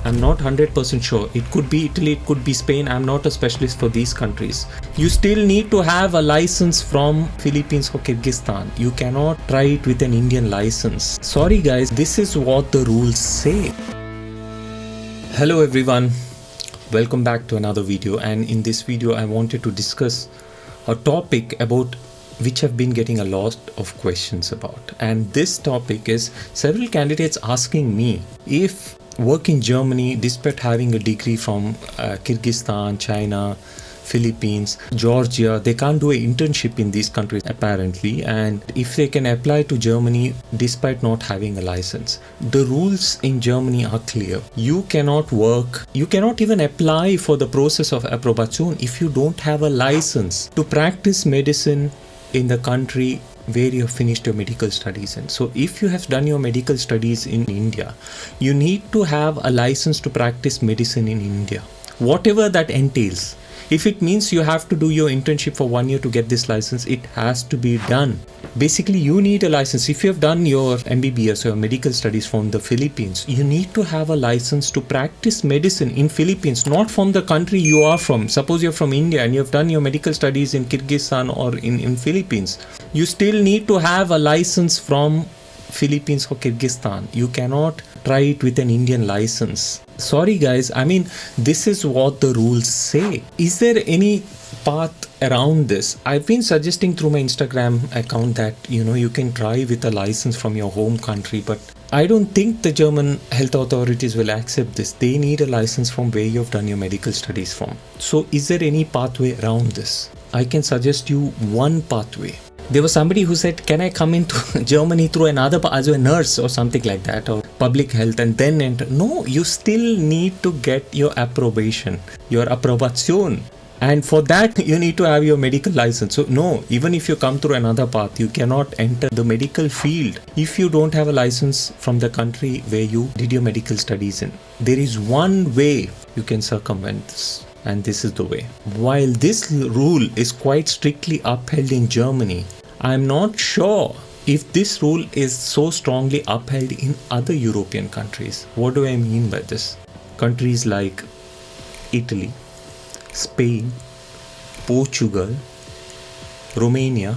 I'm not 100% sure. It could be Italy, it could be Spain. I'm not a specialist for these countries. You still need to have a license from Philippines or Kyrgyzstan. You cannot try it with an Indian license. Sorry guys, this is what the rules say. Hello everyone. Welcome back to another video, and in this video I wanted to discuss a topic about which have been getting a lot of questions about, and this topic is several candidates asking me if work in Germany despite having a degree from Kyrgyzstan, China, Philippines, Georgia, they can't do an internship in these countries apparently, and if they can apply to Germany despite not having a license. The rules in Germany are clear. You cannot work, you cannot even apply for the process of approbation if you don't have a license to practice medicine in the country where you have finished your medical studies in. So if you have done your medical studies in India, you need to have a license to practice medicine in India, whatever that entails. If it means you have to do your internship for 1 year to get this license, it has to be done. Basically, you need a license. If you have done your MBBS or medical studies from the Philippines, you need to have a license to practice medicine in Philippines, not from the country you are from. Suppose you're from India and you have done your medical studies in Kyrgyzstan or in Philippines. You still need to have a license from Philippines or Kyrgyzstan. You cannot try it with an Indian license. Sorry guys, I mean, this is what the rules say. Is there any path around this? I've been suggesting through my Instagram account that you can try with a license from your home country, but I don't think the German health authorities will accept this. They need a license from where you've done your medical studies from. So is there any pathway around this? I can suggest you one pathway. There was somebody who said, can I come into Germany through another, as a nurse or something like that, or public health, and then enter? No, you still need to get your approbation, your approbation. And for that, you need to have your medical license. So no, even if you come through another path, you cannot enter the medical field if you don't have a license from the country where you did your medical studies in. There is one way you can circumvent this, and this is the way. While this rule is quite strictly upheld in Germany, I'm not sure if this rule is so strongly upheld in other European countries. What do I mean by this? Countries like Italy, Spain, Portugal, Romania,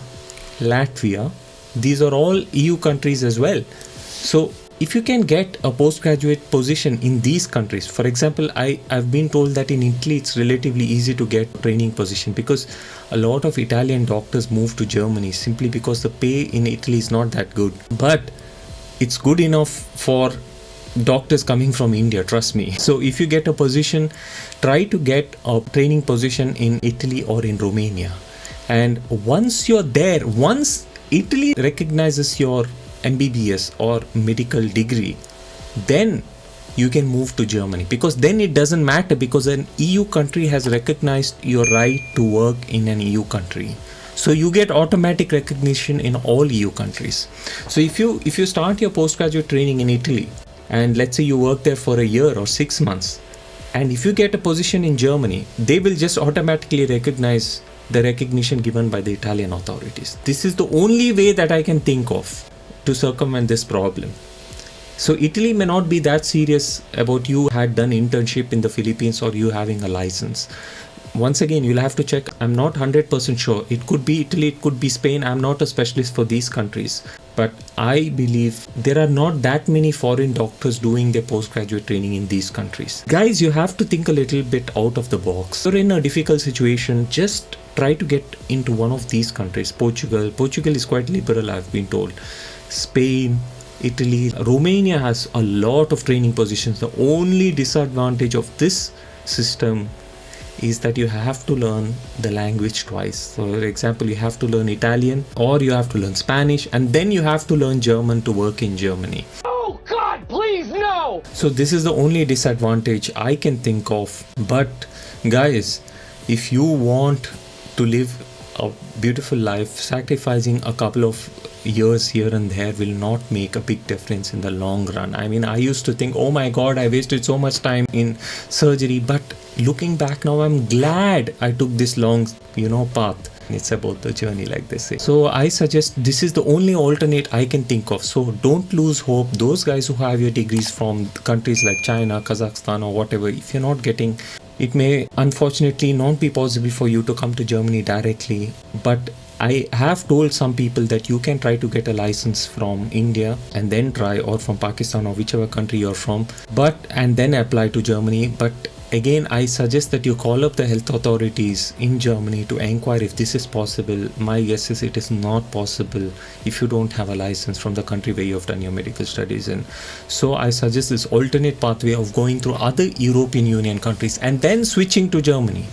Latvia, these are all EU countries as well. So if you can get a postgraduate position in these countries, for example, I've been told that in Italy it's relatively easy to get training position because a lot of Italian doctors move to Germany simply because the pay in Italy is not that good. But it's good enough for doctors coming from India, trust me. So if you get a position, try to get a training position in Italy or in Romania. And once you're there, once Italy recognizes your MBBS or medical degree, then you can move to Germany, because then it doesn't matter, because an EU country has recognized your right to work in an EU country. So you get automatic recognition in all EU countries. So if you start your postgraduate training in Italy, and let's say you work there for a year or 6 months, and if you get a position in Germany, they will just automatically recognize the recognition given by the Italian authorities. This is the only way that I can think of to circumvent this problem. So Italy may not be that serious about you had done internship in the Philippines or you having a license. Once again, you'll have to check. I'm not 100% sure. It could be Italy, it could be Spain. I'm not a specialist for these countries. But I believe there are not that many foreign doctors doing their postgraduate training in these countries. Guys, you have to think a little bit out of the box. You're in a difficult situation, just try to get into one of these countries. Portugal is quite liberal, I've been told. Spain, Italy, Romania has a lot of training positions. The only disadvantage of this system is that you have to learn the language twice. So for example, you have to learn Italian, or you have to learn Spanish, and then you have to learn German to work in Germany. Oh God, please no! So this is the only disadvantage I can think of. But guys, if you want to live a beautiful life, sacrificing a couple of years here and there will not make a big difference in the long run. I mean, I used to think, oh my God, I wasted so much time in surgery. But looking back now, I'm glad I took this long, path. It's about the journey, like they say. So I suggest this is the only alternate I can think of. So don't lose hope. Those guys who have your degrees from countries like China, Kazakhstan or whatever, if you're not getting, it may unfortunately not be possible for you to come to Germany directly. But I have told some people that you can try to get a license from India and then try, or from Pakistan or whichever country you're from, and then apply to Germany. But again, I suggest that you call up the health authorities in Germany to inquire if this is possible. My guess is it is not possible if you don't have a license from the country where you have done your medical studies in. So I suggest this alternate pathway of going through other European Union countries and then switching to Germany.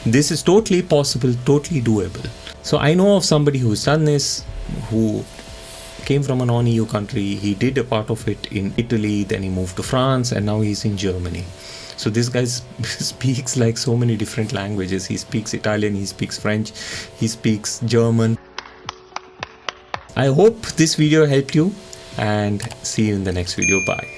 This is totally possible, totally doable. So I know of somebody who's done this, who came from a non-EU country. He did a part of it in Italy, then he moved to France, and now he's in Germany. So this guy speaks like so many different languages. He speaks Italian, he speaks French, he speaks German. I hope this video helped you, and see you in the next video. Bye.